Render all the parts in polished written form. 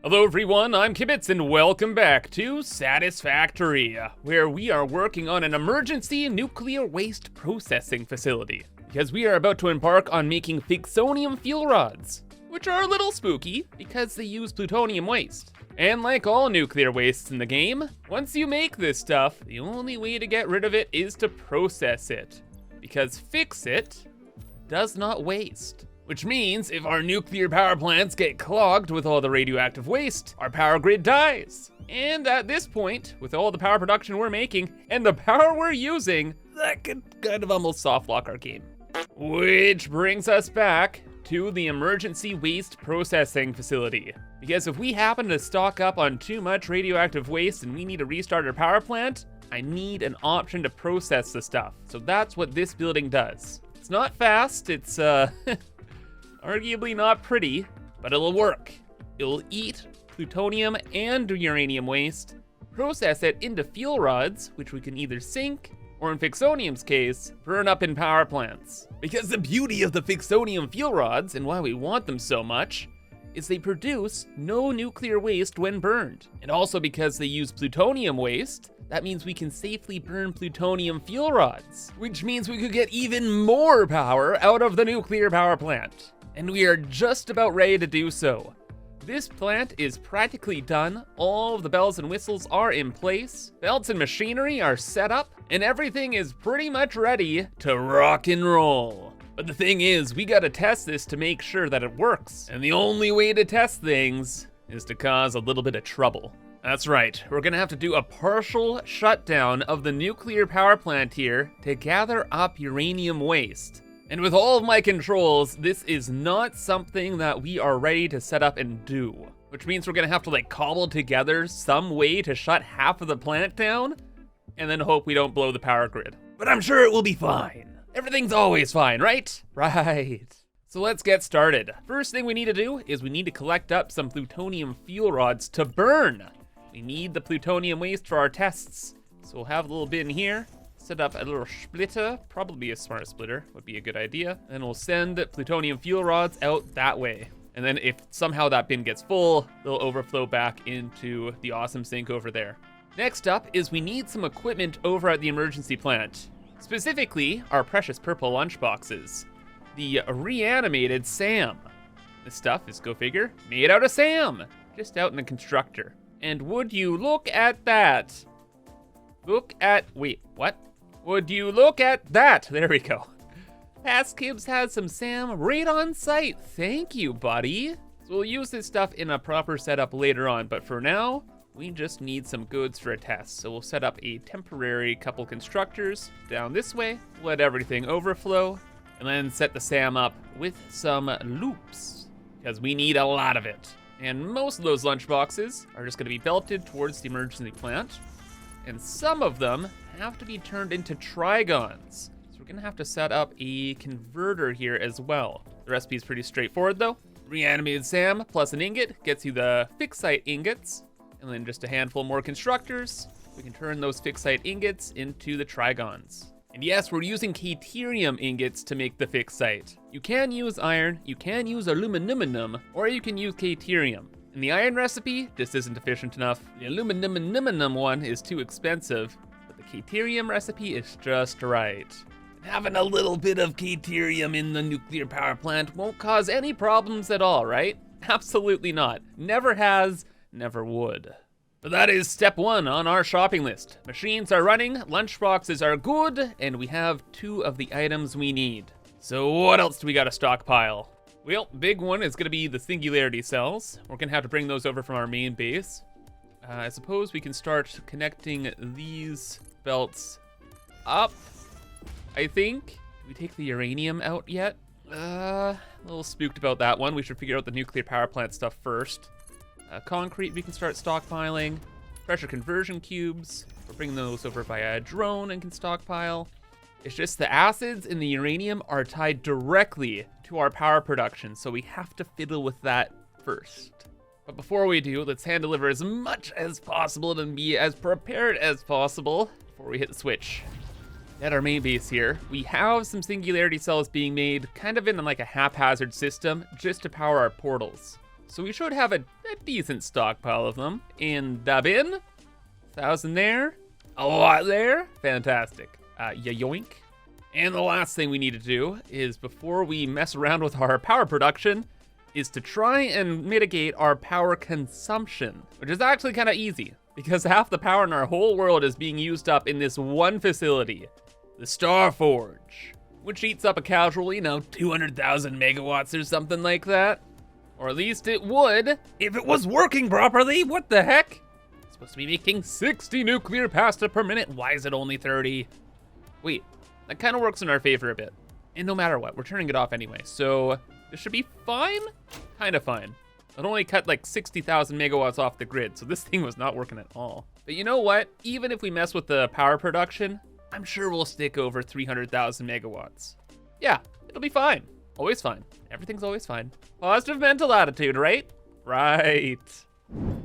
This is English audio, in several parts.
Hello everyone, I'm Kibitz and welcome back to Satisfactory, where we are working on an emergency nuclear waste processing facility. Because we are about to embark on making Fixonium fuel rods, which are a little spooky because they use plutonium waste. And like all nuclear wastes in the game, once you make this stuff, the only way to get rid of it is to process it. Because fix it does not waste. Which means if our nuclear power plants get clogged with all the radioactive waste, our power grid dies. And at this point, with all the power production we're making and the power we're using, that could kind of almost soft lock our game. Which brings us back to the emergency waste processing facility. Because if we happen to stock up on too much radioactive waste and we need to restart our power plant, I need an option to process the stuff. So that's what this building does. It's not fast, it's arguably not pretty, but it'll work. It'll eat plutonium and uranium waste, process it into fuel rods, which we can either sink, or in Fixonium's case, burn up in power plants. Because the beauty of the Fixonium fuel rods, and why we want them so much, is they produce no nuclear waste when burned. And also because they use plutonium waste, that means we can safely burn plutonium fuel rods, which means we could get even more power out of the nuclear power plant. And we are just about ready to do so. This plant is practically done, all of the bells and whistles are in place, belts and machinery are set up, and everything is pretty much ready to rock and roll. But the thing is, we gotta test this to make sure that it works. And the only way to test things is to cause a little bit of trouble. That's right, we're gonna have to do a partial shutdown of the nuclear power plant here to gather up uranium waste. And with all of my controls, this is not something that we are ready to set up and do. Which means we're gonna have to cobble together some way to shut half of the plant down, and then hope we don't blow the power grid. But I'm sure it will be fine. Everything's always fine, right? Right. So let's get started. First thing we need to do is we need to collect up some plutonium fuel rods to burn. We need the plutonium waste for our tests. So we'll have a little bin here. Set up a little splitter, probably a smart splitter would be a good idea. And we'll send plutonium fuel rods out that way. And then if somehow that bin gets full, they'll overflow back into the awesome sink over there. Next up is we need some equipment over at the emergency plant. Specifically, our precious purple lunchboxes. The reanimated SAM. This stuff is, go figure, made out of SAM. Just out in the constructor. And would you look at that? Wait, what? Would you look at that? There we go. PastKibs has some SAM right on site. Thank you, buddy. So we'll use this stuff in a proper setup later on, but for now, we just need some goods for a test. So we'll set up a temporary couple constructors down this way, let everything overflow, and then set the SAM up with some loops, because we need a lot of it. And most of those lunchboxes are just gonna be belted towards the emergency plant, and some of them have to be turned into trigons. So we're gonna have to set up a converter here as well. The recipe is pretty straightforward though. Reanimated SAM plus an ingot gets you the fixite ingots, and then just a handful more constructors. We can turn those fixite ingots into the trigons. And yes, we're using caterium ingots to make the fixite. You can use iron, you can use aluminum, or you can use caterium. And the iron recipe just isn't efficient enough. The aluminum one is too expensive, but the caterium recipe is just right. Having a little bit of caterium in the nuclear power plant won't cause any problems at all, right? Absolutely not. Never has, never would. But that is step one on our shopping list. Machines are running, lunchboxes are good, and we have 2 of the items we need. So what else do we gotta stockpile? Well, big one is gonna be the singularity cells. We're gonna have to bring those over from our main base. I suppose we can start connecting these belts up, I think. Did we take the uranium out yet? A little spooked about that one. We should figure out the nuclear power plant stuff first. Concrete we can start stockpiling. Pressure conversion cubes. We're bringing those over via a drone and can stockpile. It's just the acids in the uranium are tied directly to our power production, so we have to fiddle with that first. But before we do, let's hand deliver as much as possible and be as prepared as possible before we hit the switch. At our main base here, we have some singularity cells being made kind of in like a haphazard system just to power our portals. So we should have a decent stockpile of them. In the bin, 1,000 there, a lot there, fantastic. Yoink. And the last thing we need to do is, before we mess around with our power production, is to try and mitigate our power consumption, which is actually kind of easy, because half the power in our whole world is being used up in this one facility, the Star Forge, which eats up a casual, 200,000 megawatts or something like that. Or at least it would, if it was working properly. What the heck? It's supposed to be making 60 nuclear pasta per minute. Why is it only 30? Wait, that kind of works in our favor a bit. And no matter what, we're turning it off anyway, so this should be fine? Kind of fine. It only cut like 60,000 megawatts off the grid, so this thing was not working at all. But you know what? Even if we mess with the power production, I'm sure we'll stick over 300,000 megawatts. Yeah, it'll be fine. Always fine. Everything's always fine. Positive mental attitude, right? Right.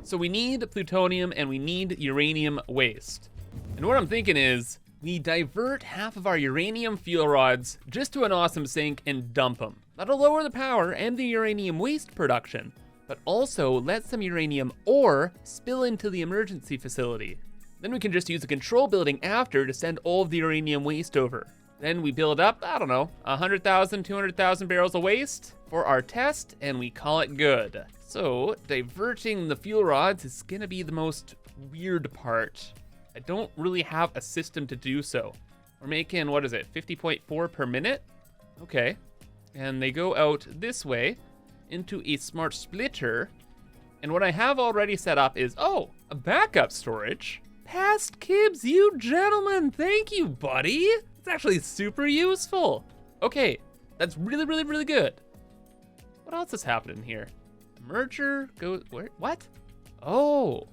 So we need plutonium and we need uranium waste. And what I'm thinking is, we divert half of our uranium fuel rods just to an awesome sink and dump them. That'll lower the power and the uranium waste production, but also let some uranium ore spill into the emergency facility. Then we can just use a control building after to send all of the uranium waste over. Then we build up, 100,000, 200,000 barrels of waste for our test, and we call it good. So diverting the fuel rods is gonna be the most weird part. I don't really have a system to do so. We're making, 50.4 per minute? Okay. And they go out this way into a smart splitter. And what I have already set up is, a backup storage. Past Kibs, you gentlemen, thank you, buddy. It's actually super useful. Okay, that's really, really, really good. What else is happening here? Merger goes, where, what? Oh,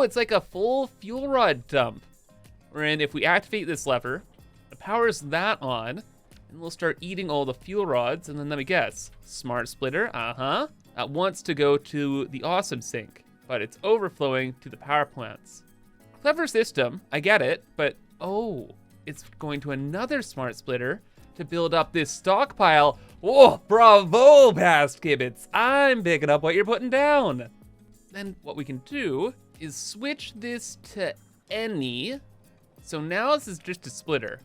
it's like a full fuel rod dump. Wherein if we activate this lever, it powers that on, and we'll start eating all the fuel rods, and then let me guess, smart splitter, that wants to go to the awesome sink, but it's overflowing to the power plants. Clever system, I get it, but it's going to another smart splitter to build up this stockpile. Whoa, bravo, Past Kibitz. I'm picking up what you're putting down. Then what we can do is switch this to any. So now this is just a splitter.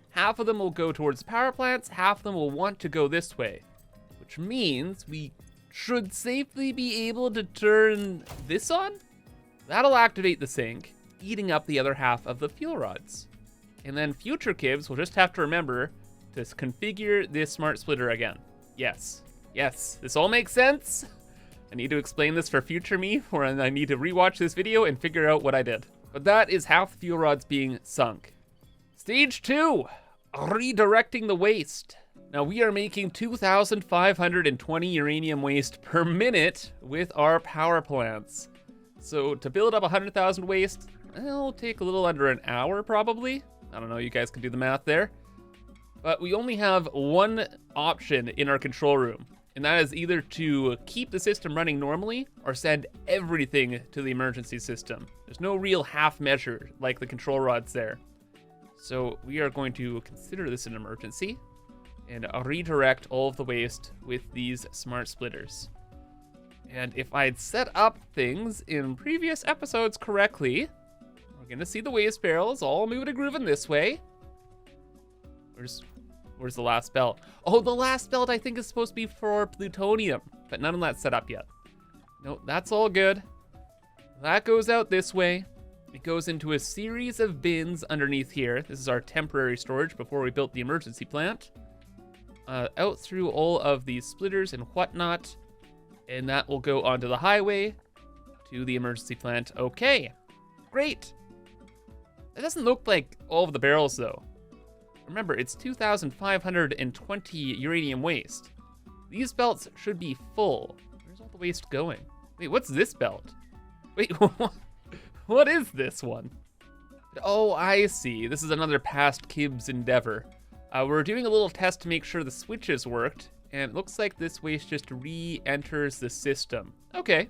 Half of them will go towards power plants, half of them will want to go this way, which means we should safely be able to turn this on. That'll activate the sink, eating up the other half of the fuel rods. And then future Kibs will just have to remember to configure this smart splitter again. Yes, this all makes sense. I need to explain this for future me, or I need to rewatch this video and figure out what I did. But that is half the fuel rods being sunk. Stage 2, redirecting the waste. Now we are making 2,520 uranium waste per minute with our power plants. So to build up 100,000 waste, it'll take a little under an hour probably. I don't know, you guys can do the math there. But we only have one option in our control room, and that is either to keep the system running normally or send everything to the emergency system. There's no real half measure like the control rods there. So we are going to consider this an emergency and redirect all of the waste with these smart splitters. And if I had set up things in previous episodes correctly, we're gonna see the waste barrels all moving and grooving this way. Where's the last belt? Oh, the last belt I think is supposed to be for plutonium, but none of that's set up yet. No, that's all good. That goes out this way. It goes into a series of bins underneath here. This is our temporary storage before we built the emergency plant. Out through all of these splitters and whatnot, and that will go onto the highway to the emergency plant. Okay, great. It doesn't look like all of the barrels though. Remember, it's 2,520 uranium waste. These belts should be full. Where's all the waste going? Wait, what's this belt? Wait, what is this one? Oh, I see. This is another Past Kibs endeavor. We're doing a little test to make sure the switches worked, and it looks like this waste just re-enters the system. Okay.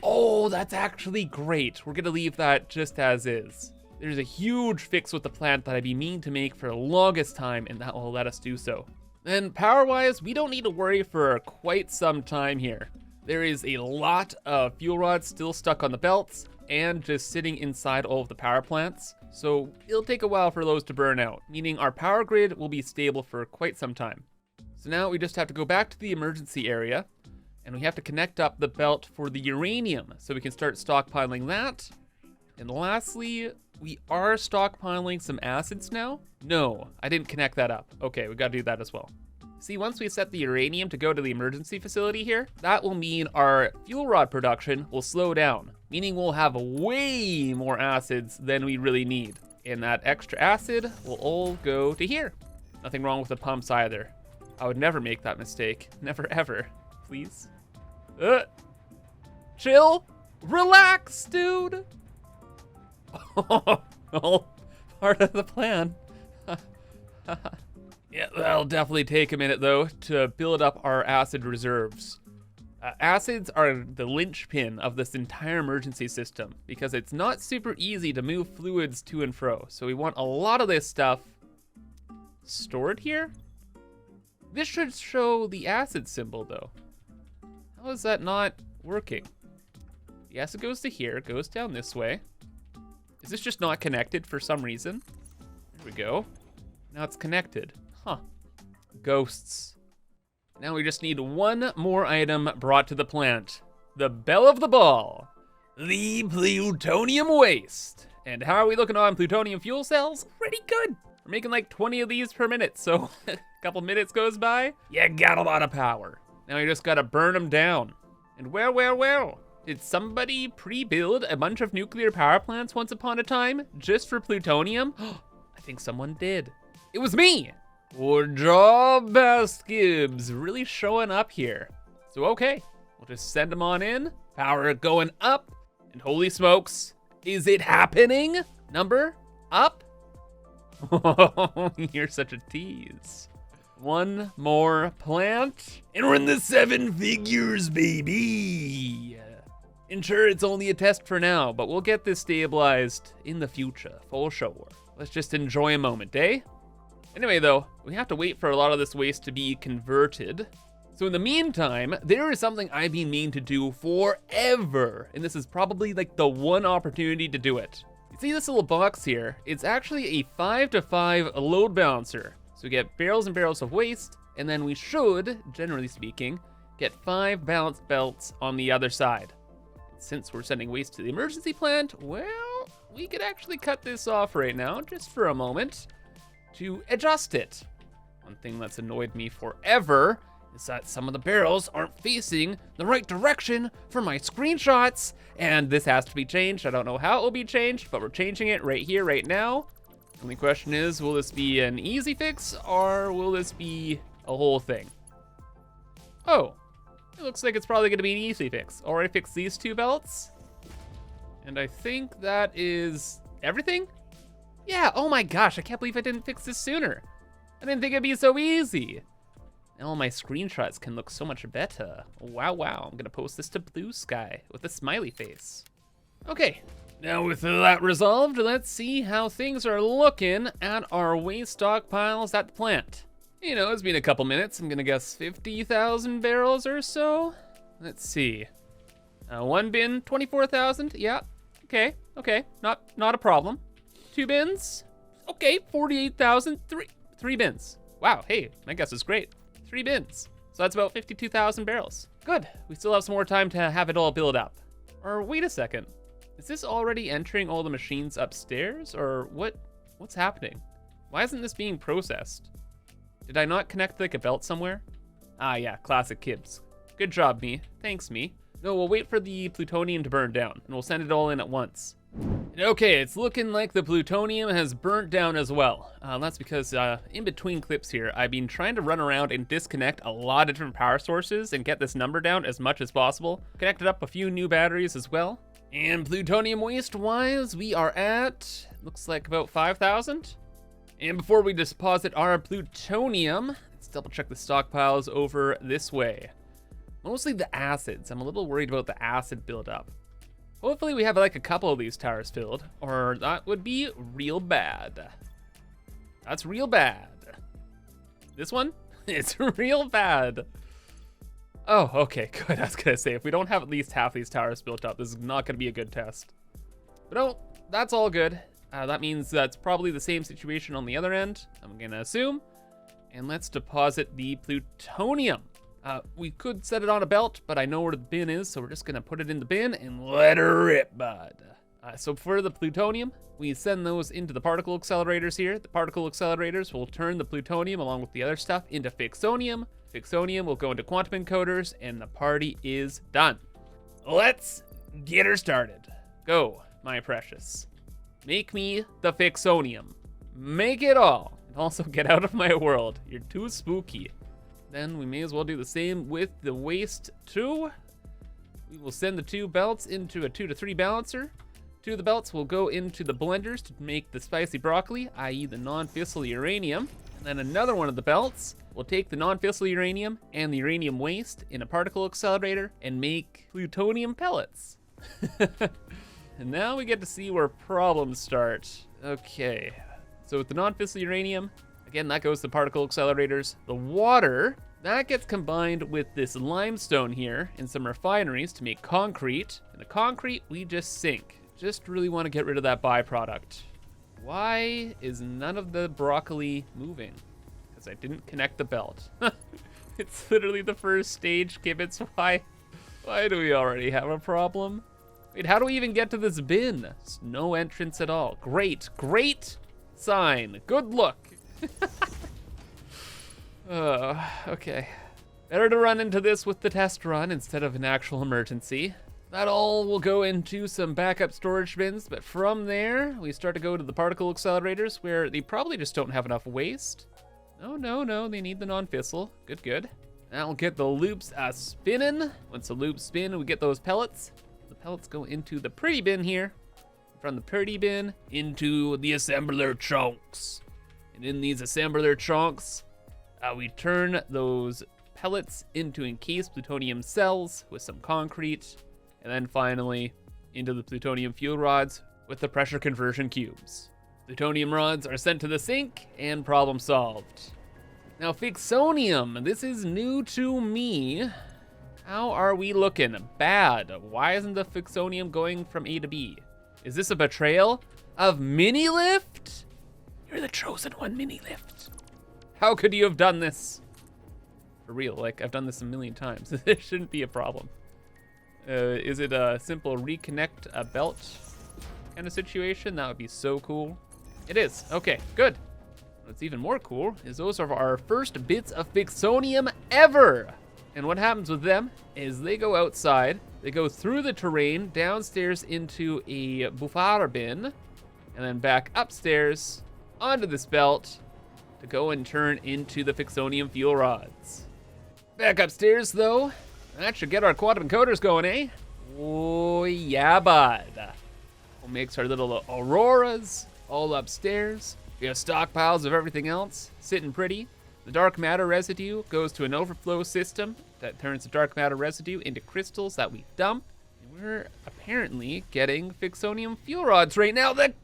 Oh, that's actually great. We're gonna leave that just as is. There's a huge fix with the plant that I'd be meaning to make for the longest time, and that will let us do so. Then power-wise, we don't need to worry for quite some time here. There is a lot of fuel rods still stuck on the belts and just sitting inside all of the power plants. So it'll take a while for those to burn out, meaning our power grid will be stable for quite some time. So now we just have to go back to the emergency area and we have to connect up the belt for the uranium so we can start stockpiling that. And lastly, we are stockpiling some acids now. No, I didn't connect that up. Okay, we gotta do that as well. See, once we set the uranium to go to the emergency facility here, that will mean our fuel rod production will slow down, meaning we'll have way more acids than we really need. And that extra acid will all go to here. Nothing wrong with the pumps either. I would never make that mistake. Never ever. Please. Chill. Relax, dude. All part of the plan. Yeah, that'll definitely take a minute though to build up our acid reserves. Acids are the linchpin of this entire emergency system because it's not super easy to move fluids to and fro. So we want a lot of this stuff stored here. This should show the acid symbol though. How is that not working? The acid goes to here, goes down this way. Is this just not connected for some reason? There we go. Now it's connected. Huh. Ghosts. Now we just need one more item brought to the plant. The belle of the ball. The plutonium waste. And how are we looking on plutonium fuel cells? Pretty good. We're making like 20 of these per minute, so a couple minutes goes by, you got a lot of power. Now you just gotta burn them down. And well, did somebody pre-build a bunch of nuclear power plants once upon a time just for plutonium? I think someone did. It was me! Good job, ImKibitz, really showing up here. So okay, we'll just send them on in, power going up, and holy smokes, is it happening? Number up? You're such a tease. One more plant, and we're in the 7 figures, baby. And sure, it's only a test for now, but we'll get this stabilized in the future, for sure. Let's just enjoy a moment, eh? Anyway though, we have to wait for a lot of this waste to be converted. So in the meantime, there is something I've been meaning to do forever, and this is probably like the one opportunity to do it. You see this little box here? It's actually a 5-to-5 load balancer. So we get barrels and barrels of waste, and then we should, generally speaking, get 5 balanced belts on the other side. Since we're sending waste to the emergency plant, well, we could actually cut this off right now, just for a moment, to adjust it. One thing that's annoyed me forever is that some of the barrels aren't facing the right direction for my screenshots, and this has to be changed. I don't know how it will be changed, but we're changing it right here, right now. Only question is, will this be an easy fix, or will this be a whole thing? Oh, it looks like it's probably gonna be an easy fix. Already fixed these 2 belts, and I think that is everything? Yeah, oh my gosh, I can't believe I didn't fix this sooner. I didn't think it'd be so easy. Now my screenshots can look so much better. Wow, I'm gonna post this to Blue Sky with a smiley face. Okay, now with that resolved, let's see how things are looking at our waste stockpiles at the plant. You know, it's been a couple minutes. I'm gonna guess 50,000 barrels or so. Let's see. 1 bin, 24,000. Yeah, okay, not a problem. 2 bins, okay, 48,000. 3 bins. Wow, hey, my guess is great. 3 bins. So that's about 52,000 barrels. Good, we still have some more time to have it all build up. Or wait a second, is this already entering all the machines upstairs, or what's happening? Why isn't this being processed? Did I not connect like a belt somewhere? Ah yeah, classic Kibs. Good job, me. Thanks, me. No, we'll wait for the plutonium to burn down, and we'll send it all in at once. Okay, it's looking like the plutonium has burnt down as well. That's because in between clips here, I've been trying to run around and disconnect a lot of different power sources and get this number down as much as possible. Connected up a few new batteries as well. And plutonium waste-wise, we are at, looks like about 5,000. And before we deposit our plutonium, let's double check the stockpiles over this way. Mostly the acids. I'm a little worried about the acid buildup. Hopefully we have like a couple of these towers filled, or that would be real bad. That's real bad. This one? It's real bad. Oh, okay, good. I was gonna say, if we don't have at least half these towers built up, this is not gonna be a good test. But no, that's all good. That means that's probably the same situation on the other end, I'm gonna assume. And let's deposit the plutonium. We could set it on a belt, but I know where the bin is, so we're just gonna put it in the bin and let her rip, bud. So for the plutonium, we send those into the particle accelerators here. The particle accelerators will turn the plutonium along with the other stuff into Fixonium. Fixonium will go into quantum encoders, and the party is done. Let's get her started. Go, my precious. Make me the Fixonium. Make it all. And also get out of my world. You're too spooky. Then we may as well do the same with the waste too. We will send the 2 belts into a 2 to 3 balancer. 2 of the belts will go into the blenders to make the spicy broccoli, i.e. the non-fissile uranium. And then another one of the belts will take the non-fissile uranium and the uranium waste in a particle accelerator and make plutonium pellets. And now we get to see where problems start. Okay, so with the non-fissile uranium, again, that goes to particle accelerators. The water, that gets combined with this limestone here in some refineries to make concrete. And the concrete, we just sink. Just really want to get rid of that byproduct. Why is none of the broccoli moving? Because I didn't connect the belt. It's literally the first stage, Kibitz. Why do we already have a problem? Wait, how do we even get to this bin? There's no entrance at all. Great, great sign. Good look. Okay. Better to run into this with the test run instead of an actual emergency. That all will go into some backup storage bins, but from there, we start to go to the particle accelerators where they probably just don't have enough waste. No, they need the non-fissile. Good. That'll get the loops spinning. Once the loops spin, we get those pellets. The pellets go into the pretty bin here. From the pretty bin into the assembler chunks. And in these assembler chunks, we turn those pellets into encased plutonium cells with some concrete. And then finally, into the plutonium fuel rods with the pressure conversion cubes. Plutonium rods are sent to the sink, and problem solved. Now, Fixonium, this is new to me. How are we looking? Bad. Why isn't the Fixonium going from A to B? Is this a betrayal of Mini-Lift? You're the chosen one, Mini-Lift. How could you have done this? For real, like, I've done this a million times. There shouldn't be a problem. Is it a simple reconnect a belt kind of situation? That would be so cool. It is. Okay, good. What's even more cool is those are our first bits of Fixonium ever. And what happens with them is they go outside, they go through the terrain, downstairs into a buffer bin, and then back upstairs onto this belt to go and turn into the Fixonium fuel rods. Back upstairs though, that should get our quantum encoders going, eh? Oh yeah, bud. We'll mix our little auroras all upstairs. We have stockpiles of everything else, sitting pretty. The dark matter residue goes to an overflow system that turns the dark matter residue into crystals that we dump. And we're apparently getting Fixonium fuel rods right now. Let's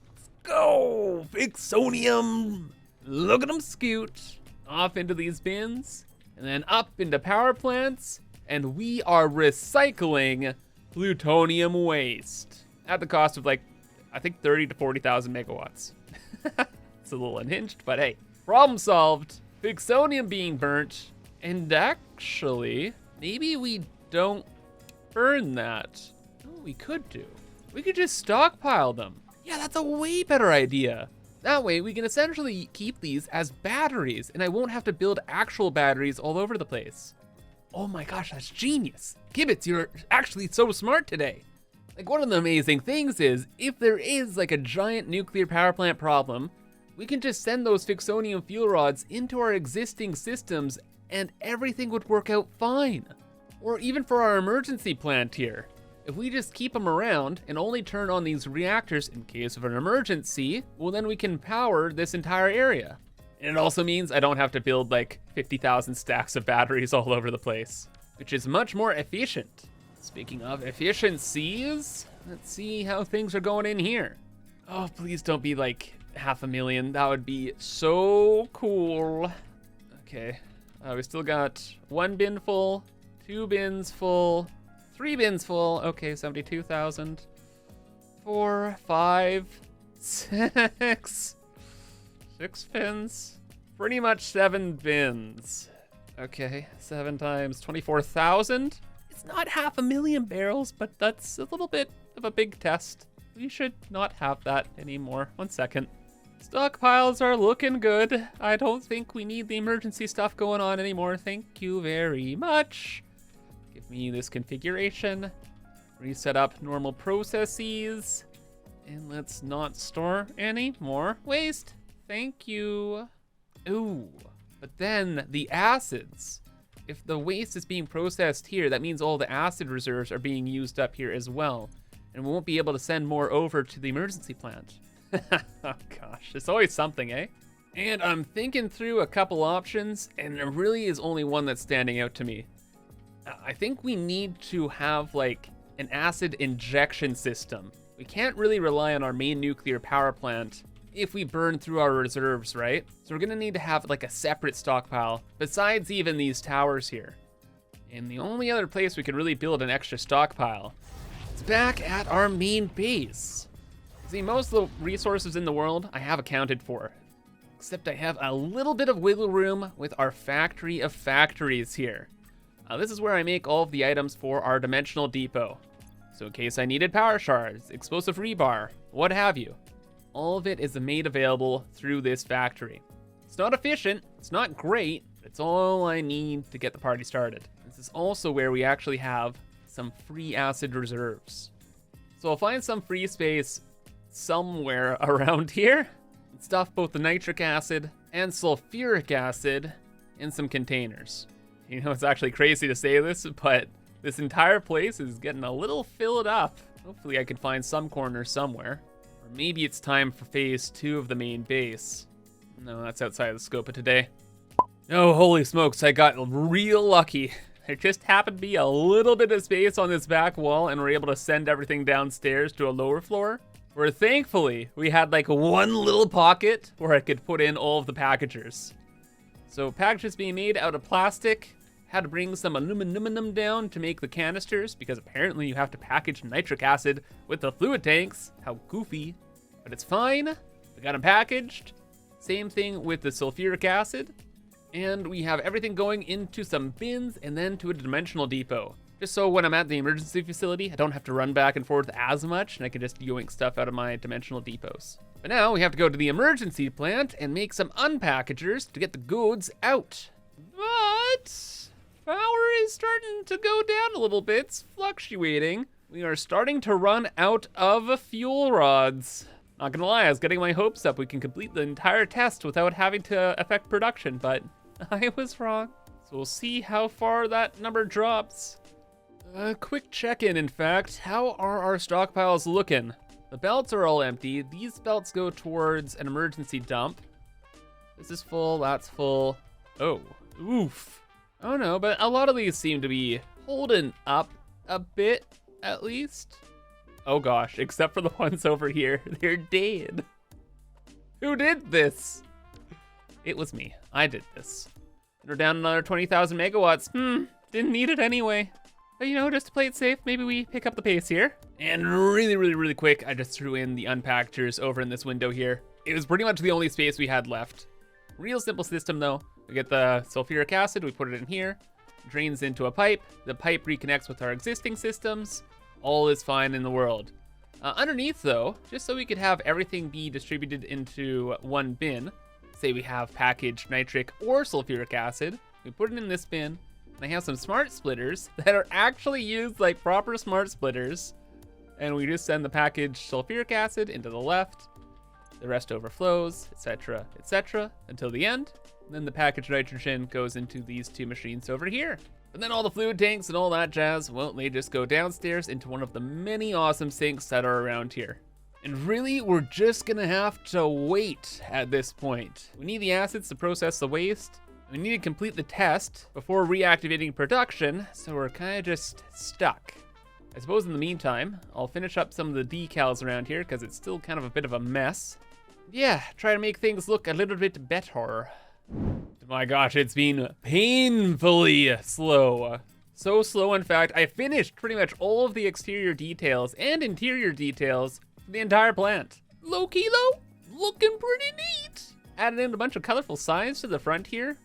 go! Fixonium! Look at them scoot off into these bins and then up into power plants. And we are recycling plutonium waste at the cost of like, I think 30 to 40,000 megawatts. It's a little unhinged, but hey, problem solved. Fixonium being burnt, and actually, maybe we don't burn that. Oh, we could do. We could just stockpile them. Yeah, that's a way better idea. That way, we can essentially keep these as batteries, and I won't have to build actual batteries all over the place. Oh my gosh, that's genius. Kibitz, you're actually so smart today. Like, one of the amazing things is, if there is like a giant nuclear power plant problem, we can just send those Fixonium fuel rods into our existing systems and everything would work out fine. Or even for our emergency plant here. If we just keep them around and only turn on these reactors in case of an emergency, well then we can power this entire area. And it also means I don't have to build like 50,000 stacks of batteries all over the place, which is much more efficient. Speaking of efficiencies, let's see how things are going in here. Oh, please don't be like 500,000. That would be so cool. Okay, we still got 1 bin full, 2 bins full, 3 bins full. Okay, 72,000. 4, 5, 6. 6 bins. Pretty much 7 bins. Okay, 7 times 24,000. It's not 500,000 barrels, but that's a little bit of a big test. We should not have that anymore. 1 second. Stockpiles are looking good. I don't think we need the emergency stuff going on anymore. Thank you very much. Give me this configuration. Reset up normal processes. And let's not store any more waste. Thank you. Ooh, but then the acids. If the waste is being processed here, that means all the acid reserves are being used up here as well. And we won't be able to send more over to the emergency plant. Oh gosh, it's always something, eh? And I'm thinking through a couple options, and there really is only one that's standing out to me. I think we need to have like an acid injection system. We can't really rely on our main nuclear power plant if we burn through our reserves, right? So we're gonna need to have like a separate stockpile besides even these towers here. And the only other place we could really build an extra stockpile is back at our main base. See, most of the resources in the world I have accounted for, except I have a little bit of wiggle room with our factory of factories here. This is where I make all of the items for our dimensional depot. So in case I needed power shards, explosive rebar, what have you, all of it is made available through this factory. It's not efficient, it's not great, but it's all I need to get the party started. This is also where we actually have some free acid reserves. So I'll find some free space somewhere around here and stuff both the nitric acid and sulfuric acid in some containers. You know, it's actually crazy to say this, but this entire place is getting a little filled up. Hopefully I can find some corners somewhere. Or maybe it's time for phase 2 of the main base. No, that's outside of the scope of today. Oh, holy smokes, I got real lucky. There just happened to be a little bit of space on this back wall, and we're able to send everything downstairs to a lower floor, where thankfully we had like one little pocket where I could put in all of the packagers. So packages being made out of plastic, had to bring some aluminum down to make the canisters, because apparently you have to package nitric acid with the fluid tanks. How goofy, but it's fine. We got them packaged. Same thing with the sulfuric acid. And we have everything going into some bins and then to a dimensional depot. Just so when I'm at the emergency facility, I don't have to run back and forth as much, and I can just yoink stuff out of my dimensional depots. But now we have to go to the emergency plant and make some unpackagers to get the goods out. But power is starting to go down a little bit, it's fluctuating. We are starting to run out of fuel rods. Not gonna lie, I was getting my hopes up we can complete the entire test without having to affect production, but I was wrong. So we'll see how far that number drops. A quick check-in, in fact. How are our stockpiles looking? The belts are all empty. These belts go towards an emergency dump. This is full, that's full. Oh, oof. Oh no, but a lot of these seem to be holding up a bit, at least. Oh gosh, except for the ones over here. They're dead. Who did this? It was me. I did this. We're down another 20,000 megawatts. Didn't need it anyway. But you know, just to play it safe, maybe we pick up the pace here. And really quick, I just threw in the unpackagers over in this window here. It was pretty much the only space we had left. Real simple system though. We get the sulfuric acid, we put it in here, drains into a pipe, the pipe reconnects with our existing systems. All is fine in the world. Underneath though, just so we could have everything be distributed into one bin, say we have packaged nitric or sulfuric acid, we put it in this bin, and I have some smart splitters that are actually used like proper smart splitters, and we just send the packaged sulfuric acid into the left, the rest overflows, etc., until the end, and then the packaged nitrogen goes into these two machines over here. And then all the fluid tanks and all that jazz, well, they just go downstairs into one of the many awesome sinks that are around here. And really, we're just gonna have to wait at this point. We need the acids to process the waste. We need to complete the test before reactivating production, so we're kind of just stuck. I suppose in the meantime, I'll finish up some of the decals around here because it's still kind of a bit of a mess. Yeah, try to make things look a little bit better. My gosh, it's been painfully slow. So slow, in fact, I finished pretty much all of the exterior details and interior details for the entire plant. Low-key though, looking pretty neat. Added in a bunch of colorful signs to the front here,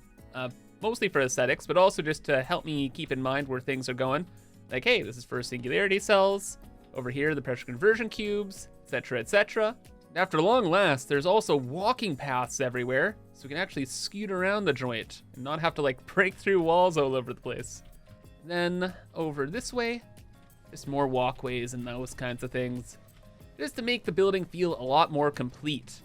mostly for aesthetics, but also just to help me keep in mind where things are going. Like, hey, this is for singularity cells. Over here, the pressure conversion cubes, etc., etc. After long last, there's also walking paths everywhere, so we can actually scoot around the joint and not have to like break through walls all over the place. Then over this way, just more walkways and those kinds of things, just to make the building feel a lot more complete.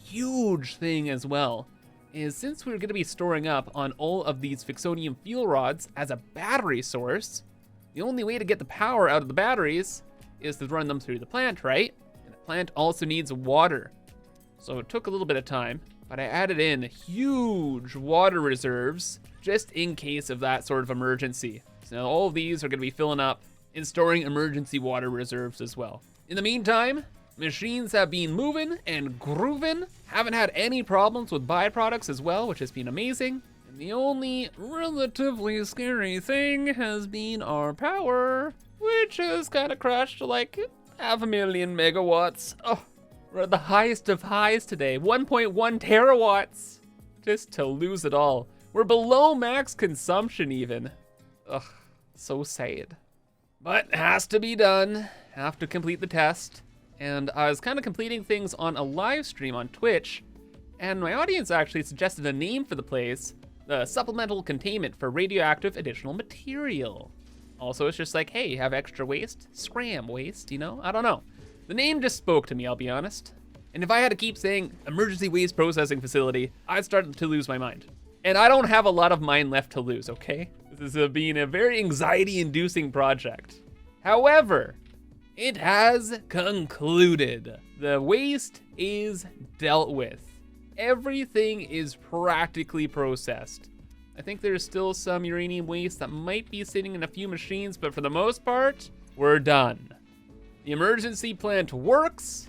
Huge thing as well is, since we're going to be storing up on all of these Fixonium fuel rods as a battery source, the only way to get the power out of the batteries is to run them through the plant, right? And the plant also needs water. So it took a little bit of time, but I added in huge water reserves just in case of that sort of emergency. So all of these are going to be filling up and storing emergency water reserves as well. In the meantime, machines have been moving and grooving. Haven't had any problems with byproducts as well, which has been amazing. And the only relatively scary thing has been our power, which has kind of crashed to like 500,000 megawatts. Oh, we're at the highest of highs today, 1.1 terawatts. Just to lose it all. We're below max consumption even. Ugh, so sad. But has to be done. Have to complete the test. And I was kind of completing things on a live stream on Twitch, and my audience actually suggested a name for the place, the Supplemental Containment for Radioactive Additional Material. Also, it's just like, hey, you have extra waste? Scram waste, you know? I don't know. The name just spoke to me, I'll be honest. And if I had to keep saying Emergency Waste Processing Facility, I'd start to lose my mind. And I don't have a lot of mine left to lose, okay? This is being a very anxiety-inducing project. However, it has concluded. The waste is dealt with. Everything is practically processed. I think there's still some uranium waste that might be sitting in a few machines, but for the most part, we're done. The emergency plant works.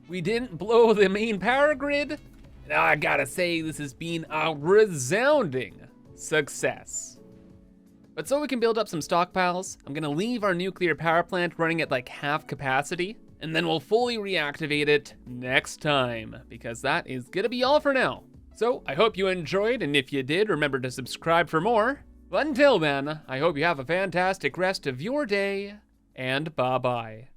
We didn't blow the main power grid. And I gotta say, this has been a resounding success. But so we can build up some stockpiles, I'm gonna leave our nuclear power plant running at like half capacity, and then we'll fully reactivate it next time, because that is gonna be all for now. So I hope you enjoyed, and if you did, remember to subscribe for more. But until then, I hope you have a fantastic rest of your day, and bye-bye.